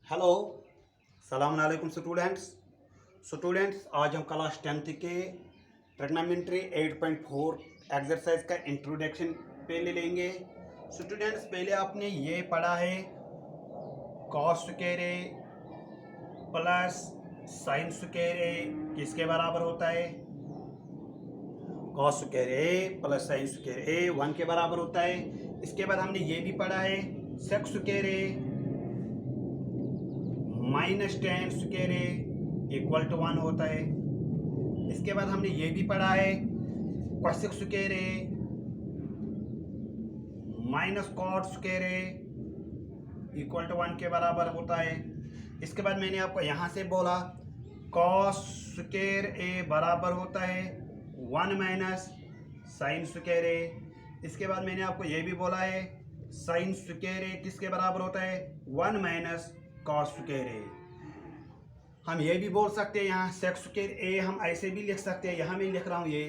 Hello, सलाम अलैकुम students. आज हम क्लास 10th के ट्रिग्नोमेट्री 8.4 एक्सरसाइज का इंट्रोडक्शन पे ले लेंगे। स्टूडेंट्स, पहले आपने ये पढ़ा है कॉस स्क्वायर ए प्लस साइन स्क्वायर ए किसके बराबर होता है। Cos square A plus sine square A 1 के बराबर होता है। इसके बाद हमने ये भी पढ़ा है sec square A minus tan square A equal to 1 होता है। इसके बाद हमने ये भी पढ़ा है cosec square A minus cot square A equal to 1 के बराबर होता है। इसके बाद मैंने आपको यहाँ से बोला कॉस स्क्वायर ए बराबर होता है 1 माइनस साइन स्क्वायर ए। इसके बाद मैंने आपको ये भी बोला है साइन स्क्वायर ए किसके बराबर होता है 1 माइनस कॉस स्क्वायर ए। हम ये भी बोल सकते हैं यहाँ सेक स्क्वायर ए हम ऐसे भी लिख सकते हैं। यहाँ मैं लिख रहा हूँ ये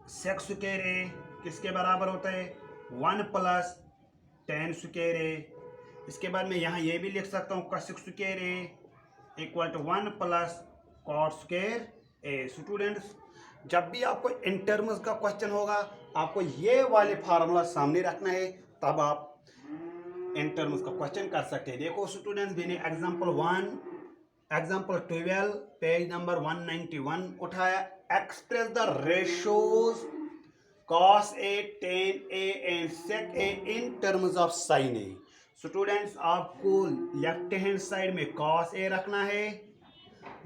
सेक स्क्वायर ए किसके बराबर होता है 1 प्लस टेन स्क्वायर ए। इसके बाद मैं यहाँ ये भी लिख सकता हूँ cosec square A equal to 1 plus cot square A. Students, जब भी आपको इन टर्म्स का क्वेश्चन होगा आपको ये वाले फार्मूला सामने रखना है, तब आप इन टर्म्स का क्वेश्चन कर सकते हैं। देखो स्टूडेंट्स, मैंने एग्जाम्पल 12 पेज नंबर 191 उठाया। Express the ratios cos a tan a एंड sec a in terms of sin a। Students, आपको लेफ्ट हैंड साइड में cos a रखना है,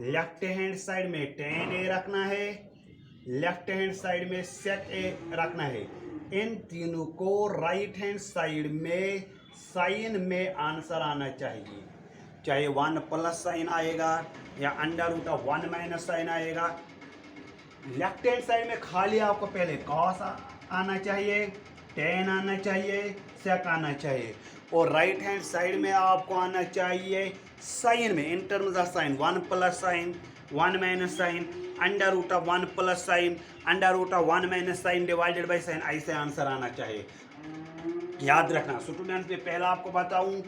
लेफ्ट हैंड साइड में tan a रखना है, लेफ्ट हैंड साइड में sec a रखना है। इन तीनों को राइट हैंड साइड में साइन में आंसर आना चाहिए, चाहे 1 प्लस साइन आएगा या under root of 1 minus sine आएगा। लेफ्ट हैंड साइड में खाली आपको पहले कॉस आना चाहिए, टेन आना चाहिए, सेक आना चाहिए, और राइट हैंड साइड में आपको आना चाहिए साइन में in terms of sine 1 plus sine 1 minus sine under root of 1 plus sine under root of 1 minus sine divided by sine, ऐसे आंसर आना चाहिए। याद रखना स्टूडेंट्स, मैं पहला आपको बताऊं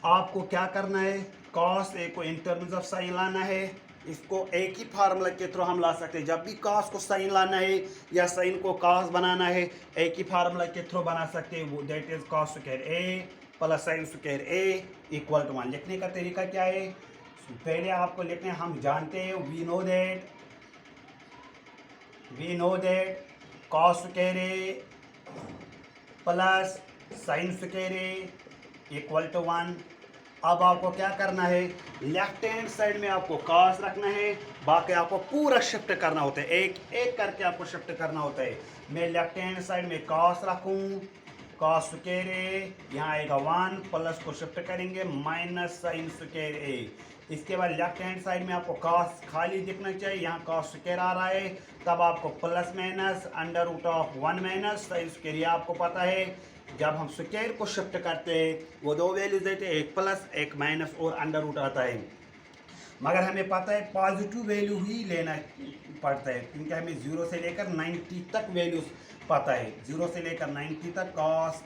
आपको क्या करना है। कॉस ए को इन टर्म्स ऑफ साइन लाना है। इसको एक ही फार्मूला के थ्रू हम ला सकते हैं। जब भी कॉस को साइन लाना है या साइन को कॉस बनाना है, एक ही फार्मूला के थ्रू बना सकते हैं, वो that is cos square A plus sine square A equal to 1। लिखने का तरीका क्या है, पहले आपको लिखने हम जानते हैं we know that cos square A plus sine square A equal to 1। अब आपको क्या करना है, लेफ्ट हैंड साइड में आपको कॉस रखना है, बाकी आपको पूरा शिफ्ट करना होता है, एक एक करके आपको शिफ्ट करना होता है। मैं लेफ्ट हैंड साइड में कॉस रखूं, कॉस स्क्वायर ए यहाँ आएगा 1 प्लस को शिफ्ट करेंगे माइनस साइन स्क्वायर ए। इसके बाद लेफ्ट हैंड साइड में आपको कॉस खाली दिखना चाहिए, यहाँ कॉस स्क्वायर आ रहा है, तब आपको plus minus under root of 1 minus sine square. आपको पता है जब हम स्क्वायर को शिफ्ट करते हैं वो दो वैल्यूज देते हैं, एक प्लस एक माइनस और अंडर रूट आता है, मगर हमें पता है पॉजिटिव वैल्यू ही लेना पड़ता है, क्योंकि हमें 0 से लेकर 90 तक वैल्यूज पता है। 0 से लेकर 90 तक cos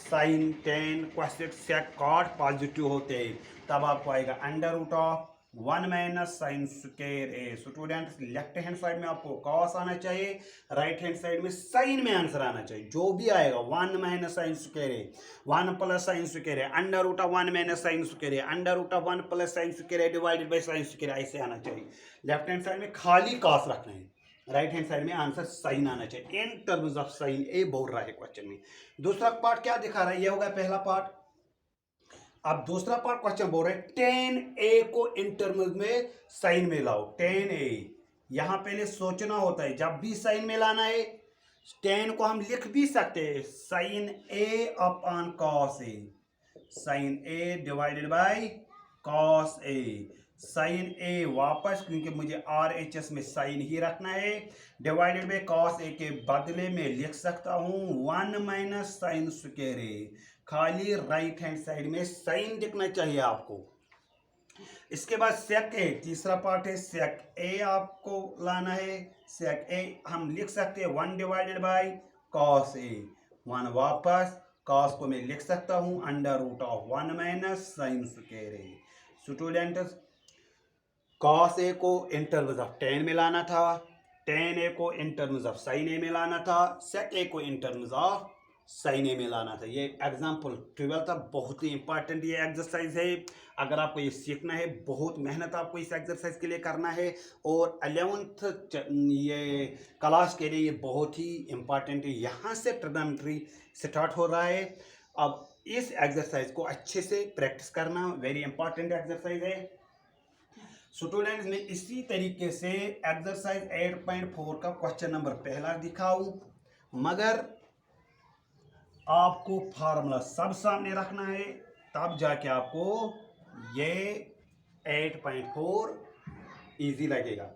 sine tan cosec sec cot positive होते हैं, तब आपको आएगा under root of 1 minus sine square A. Students, left hand side में आपको कॉस आना चाहिए, राइट हैंड साइड में साइन में आंसर आना चाहिए। जो भी आएगा 1 minus sine square A 1 plus sine square A under root of 1 minus sine square A under root of 1 plus sine square A divided by sine square, ऐसे आना चाहिए। लेफ्ट हैंड साइड में खाली कॉस रखना है, राइट हैंड साइड में answer sine आना चाहिए। इन टर्म्स ऑफ साइन ए बोल रहा है क्वेश्चन में। दूसरा पार्ट क्या दिखा रहा है, ये होगा पहला पार्ट। अब दूसरा पार्ट क्वेश्चन बोल रहे हैं टेन ए को इन टर्म्स में साइन में लाओ। टेन ए यहां पहले सोचना होता है, जब भी साइन में लाना है टेन को हम लिख भी सकते हैं sine A upon cos A, sine A divided by cos A. Sine A वापस, क्योंकि मुझे आर एच एस में साइन ही रखना है, डिवाइडेड बाय कॉस ए के बदले में लिख सकता हूं 1 माइनस साइन स्क्वायर ए। खाली राइट हैंड साइड में साइन दिखना चाहिए आपको। इसके बाद सेक ए, तीसरा पार्ट है सेक ए आपको लाना है। सेक ए हम लिख सकते हैं 1 डिवाइडेड बाय कॉस ए, 1 वापस कॉस को मैं लिख सकता हूँ under root of 1 minus sine square A. Students, cos A को इन टर्म्स ऑफ टेन में लाना था, टेन ए को इन टर्म्स ऑफ साइन ए में लाना था, सेक ए को इन टर्म्स ऑफ साइन ए में लाना था। ये एग्जाम्पल 12 था, बहुत ही इंपॉर्टेंट ये एक्सरसाइज है। अगर आपको ये सीखना है, बहुत मेहनत आपको इस एक्सरसाइज के लिए करना है, और 11th ये क्लास के लिए ये बहुत ही इंपॉर्टेंट है। यहाँ से ट्रिग्नोमेट्री स्टार्ट हो रहा है। अब इस एक्सरसाइज को अच्छे से प्रैक्टिस करना वेरी इंपॉर्टेंट एक्सरसाइज है। स्टूडेंट्स, मैं इसी तरीके से एक्सरसाइज 8.4 का क्वेश्चन नंबर पहला दिखाऊं, मगर आपको फार्मूला सब सामने रखना है, तब जाके आपको ये 8.4 इजी लगेगा।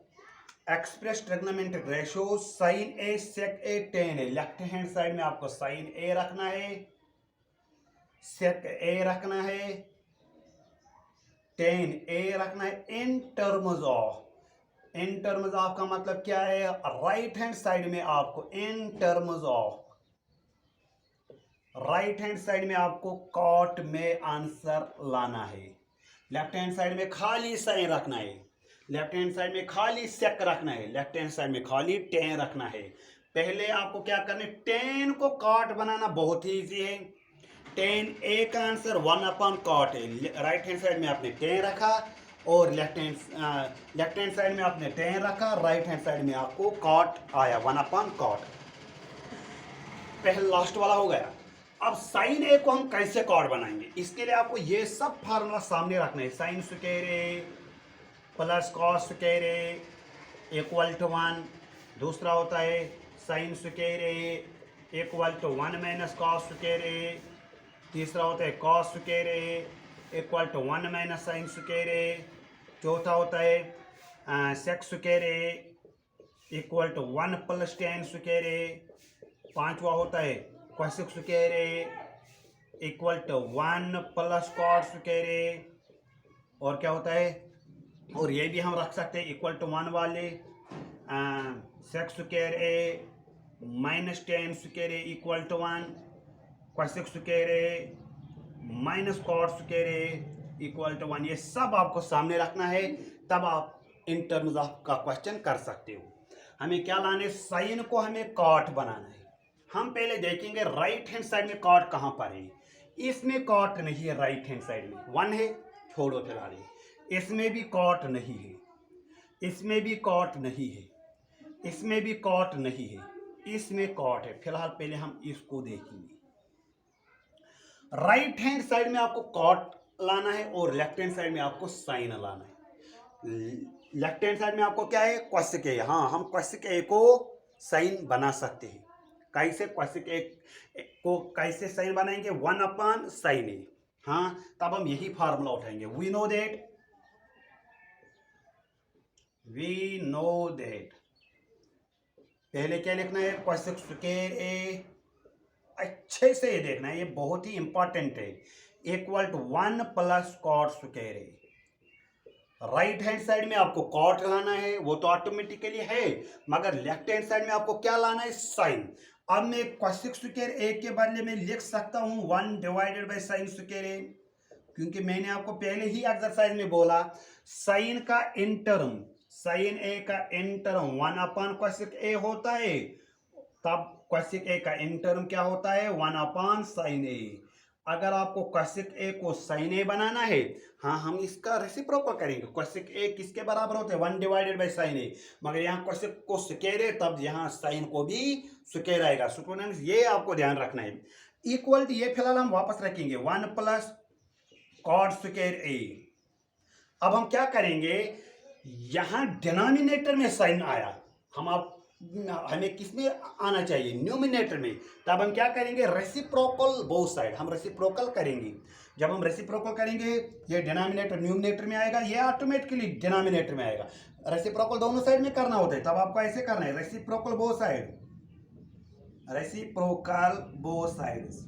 एक्सप्रेस ट्रिग्नोमेट्रिक रेशियो साइन ए सेक ए टेन ए। लेफ्ट हैंड साइड में आपको साइन ए रखना है, सेक ए रखना है, टेन ए रखना है। इन टर्म्स ऑफ का मतलब क्या है? राइट हैंड साइड में आपको इन terms of, right hand side में आपको कॉट में आंसर लाना है। लेफ्ट हैंड साइड में खाली साइन रखना है, लेफ्ट हैंड साइड में खाली सेक रखना है, लेफ्ट हैंड साइड में खाली टेन रखना है। पहले आपको क्या करना है? टेन को कॉट बनाना बहुत ही ईजी है। टेन ए का आंसर 1 कॉट है। राइट हैंड साइड में आपने टेन रखा और लेफ्ट हैंड साइड में आपने टेन रखा, राइट हैंड साइड में आपको कॉट आया 1 कॉट। पहले लास्ट वाला हो गया। अब साइन ए को हम कैसे कॉट बनाएंगे, इसके लिए आपको ये सब फार्मूला सामने रखना है। Sine square A plus cos square A equal to 1। दूसरा होता है sine square A equal to 1 minus cos square A. तीसरा होता है cos square A equal to 1 minus sine square A. चौथा होता है sec square A equal to 1 plus tan square A. पांचवा होता है cosec square A equal to 1 plus cot square A. और क्या होता है, और ये भी हम रख सकते हैं इक्वल टू 1 वाले, sec square A minus tan square A equal to 1, cosec square A minus cot square A equal to 1। ये सब आपको सामने रखना है, तब आप इन टर्म्स ऑफ का क्वेश्चन कर सकते हो। हमें क्या लाने? साइन को हमें कॉट बनाना है। हम पहले देखेंगे राइट हैंड साइड में कॉट कहाँ पर है। इसमें कॉट नहीं है, राइट हैंड साइड में 1 है, छोड़ो फिलहाल। इसमें भी कॉट नहीं है, इसमें भी कॉट नहीं है, इसमें भी कॉट नहीं है, इसमें कॉट है। फिलहाल पहले हम इसको देखेंगे। राइट हैंड साइड में आपको कॉट लाना है और लेफ्ट हैंड साइड में आपको साइन लाना है। लेफ्ट हैंड साइड में आपको क्या है? कोसेक ए। हाँ, हम कोसेक ए को साइन बना सकते हैं। कैसे कोसेक ए को कैसे साइन बनाएंगे? 1 साइन ए। हाँ, तब हम यही फार्मूला उठाएंगे। वी नो दैट पहले क्या लिखना है? Cosec square A. अच्छे से ये देखना है, ये बहुत ही इंपॉर्टेंट है। Equal to 1 plus cot square A. Right hand side में आपको कॉट लाना है, वो तो ऑटोमेटिकली है, मगर लेफ्ट हैंड साइड में आपको क्या लाना है? साइन। अब मैं कोसेक स्क्वायर ए के बदले में लिख सकता हूं 1 डिवाइडेड बाय साइन स्क्वायर ए, क्योंकि मैंने आपको पहले ही एक्सरसाइज में बोला साइन का इंटर्म, साइन ए का इंटर्म 1 कोसेक ए होता है। तब कोसेक ए का इंटर्म क्या होता है? 1 साइन ए। अगर आपको कोसेक ए को साइन ए बनाना है, हाँ, हम इसका रेसिप्रोकल करेंगे। कोसेक ए किसके बराबर होते हैं? 1 डिवाइडेड बाय साइन ए। मगर यहाँ कोसेक को स्क्वायर है, तब यहाँ साइन को भी स्क्वायर आएगा। स्टूडेंट्स, ये आपको ध्यान रखना है। इक्वल टू ये फिलहाल हम वापस रखेंगे 1 प्लस कॉट स्क्वायर ए। अब हम क्या करेंगे? यहाँ डिनोमिनेटर में साइन आया, हमें किसमें आना चाहिए? न्यूमिनेटर में। तब हम क्या करेंगे? रेसिप्रोकल बोथ साइड, हम रेसिप्रोकल करेंगे। जब हम रेसिप्रोकल करेंगे, ये डिनोमिनेटर न्यूमिनेटर में आएगा, ये ऑटोमेटिकली डिनोमिनेटर में आएगा। रेसिप्रोकल दोनों साइड में करना होता है, तब आपको ऐसे करना है, reciprocal both side, reciprocal both sides.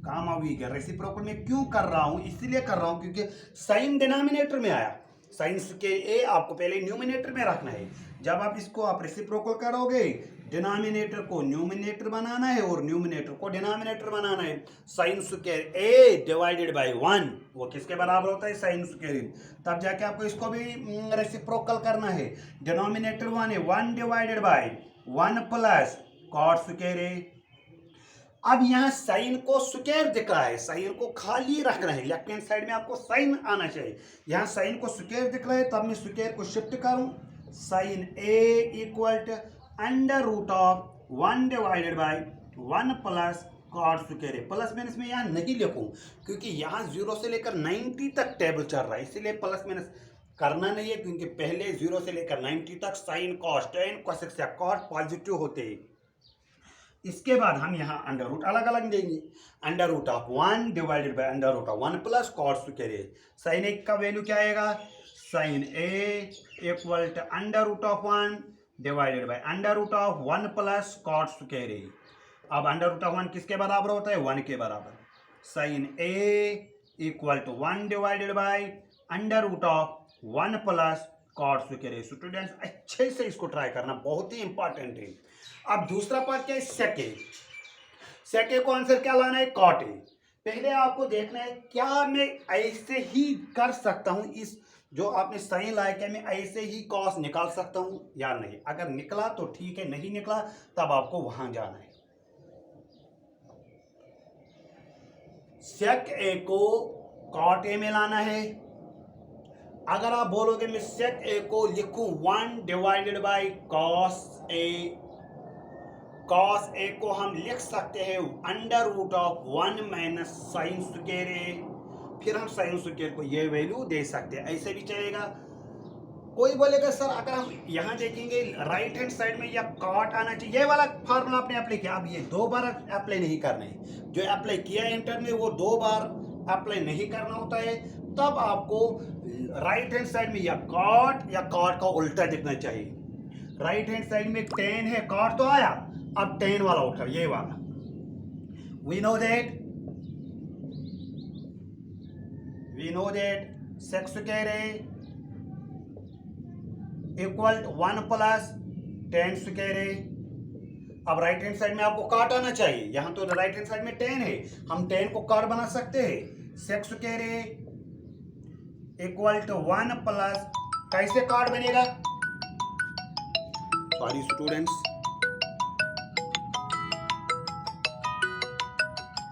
काम अभी गया। रेसिप्रोकल में क्यों कर रहा हूं? इसलिए कर रहा हूं क्योंकि साइन डिनोमिनेटर में आया। साइन के ए आपको पहले न्यूमिनेटर में रखना है। जब आप इसको आप रेसिप्रोकल करोगे, डिनोमिनेटर को न्यूमिनेटर बनाना है और न्यूमिनेटर को डिनोमिनेटर बनाना है। Sine square A divided by 1 वो किसके बराबर होता है? Sine square. तब जाके आपको इसको भी रेसिप्रोकल करना है। डिनोमिनेटर 1 है, 1 divided by 1 plus cot square A. अब यहाँ साइन को स्क्वायर दिख रहा है, साइन को खाली रखना है, लेफ्ट हैंड साइड में आपको साइन आना चाहिए। यहाँ साइन को स्क्वायर दिख रहा है, तब मैं स्क्वायर को शिफ्ट करूं, sine A equal to under root of 1 divided by 1 plus cot square A. Plus minus में यहाँ नहीं लिखूं क्योंकि यहाँ 0 से लेकर 90 तक टेबल चल रहा है, इसीलिए प्लस माइनस करना नहीं है, क्योंकि पहले 0 से लेकर 90 तक sine cos tan cosec cot positive होते हैं। इसके बाद हम यहाँ अंडर रूट अलग अलग देंगे। Under root of 1 divided by under root of 1 plus cot square A. Sine A का वैल्यू क्या आएगा? Sine A equal to under root of 1 divided by under root of 1 plus cot square A. अब under root of 1 किसके बराबर होता है? 1 के बराबर। Sine A equal to 1 divided by under root of 1 plus cot square A. Students अच्छे से इसको ट्राई करना, बहुत ही इंपॉर्टेंट है। अब दूसरा पार्ट क्या है? सेक ए। सेक ए को आंसर क्या लाना है? Cot A. पहले आपको देखना है क्या मैं ऐसे ही कर सकता हूं, इस जो आपने साइन लाया क्या मैं ऐसे ही कॉस निकाल सकता हूं या नहीं? अगर निकला तो ठीक है, नहीं निकला तब आपको वहां जाना है। सेक ए को कॉट ए में लाना है। अगर आप बोलोगे मैं सेक ए को लिखूं 1 divided by cos A, cos A को हम लिख सकते हैं under root of 1 minus sine square A. फिर हम साइन स्क्वायर को ये वैल्यू दे सकते हैं, ऐसे भी चलेगा। कोई बोलेगा सर अगर हम यहाँ देखेंगे राइट हैंड साइड में या कॉट आना चाहिए, ये वाला फार्मूला आपने अप्लाई किया। अब ये 2 बार अप्लाई नहीं करना है, जो अप्लाई किया इंटर में वो 2 बार अप्लाई नहीं करना होता है। तब आपको राइट हैंड साइड में या कॉट का उल्टा दिखना चाहिए। राइट हैंड साइड में 10 है, कॉट तो आया, अब 10 वाला उठा, ये वाला। we know that sec square a equal 1 plus 10 square A. अब राइट हैंड साइड में आपको काट आना चाहिए, यहां तो राइट हैंड साइड में 10 है, हम 10 को काट बना सकते हैं। Sec square A equal to 1 plus, कैसे काट बनेगा? Sorry students,